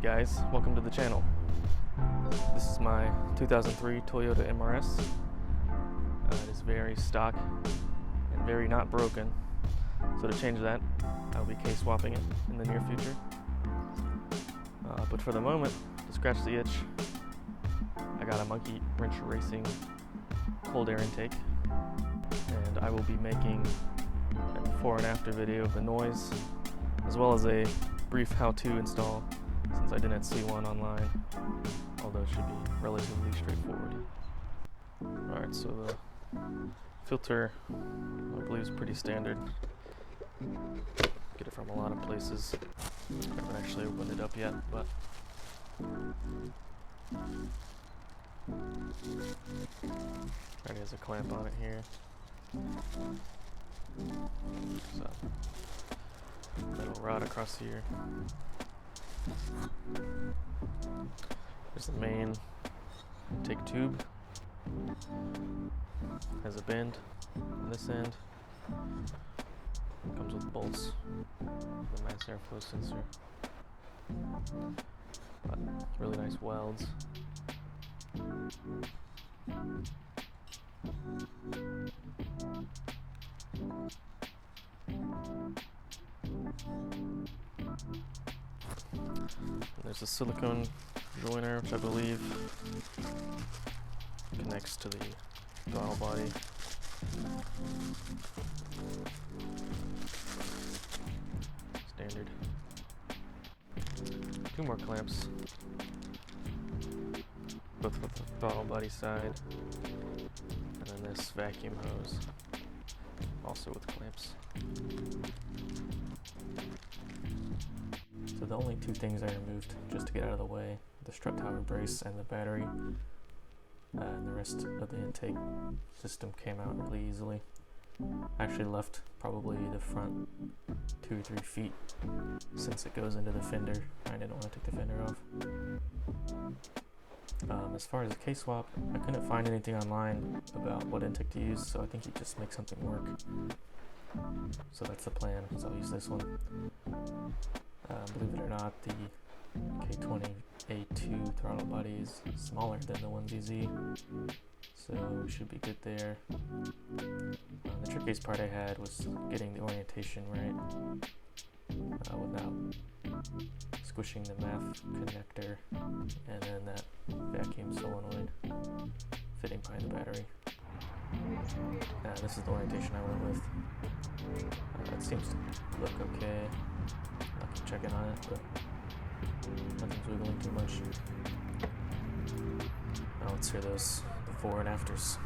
guys, welcome to the channel. This is my 2003 Toyota MRS. It is very stock and very not broken. So to change that, I'll be case swapping it in the near future. But for the moment, to scratch the itch, I got a Monkey Wrench Racing cold air intake, and I will be making a before and after video of the noise, as well as a brief how-to install, since I didn't see one online, although it should be relatively straightforward. Alright, so the filter, I believe, is pretty standard. Get it from a lot of places. I haven't actually opened it up yet, but already has a clamp on it here. So metal rod across here. There's the main intake tube. Has a bend on this end. Comes with bolts. A nice airflow sensor. But really nice welds. There's a silicone joiner, which I believe connects to the throttle body. Standard. Two more clamps, both with the throttle body side, and then this vacuum hose, also with clamps. So the only two things I removed just to get out of the way, the strut tower brace and the battery, and the rest of the intake system came out really easily. I actually left probably the front 2 or 3 feet since it goes into the fender. I didn't want to take the fender off. As far as the case swap, I couldn't find anything online about what intake to use, so I think you just make something work. So that's the plan, so I'll use this one. Believe it or not, the K20A2 throttle body is smaller than the 1ZZ, so we should be good there. The trickiest part I had was getting the orientation right without squishing the MAF connector and then that vacuum solenoid fitting behind the battery. This is the orientation I went with. It seems to look okay. I'll keep checking on it, but nothing's wiggling too much. Now let's hear those before and afters.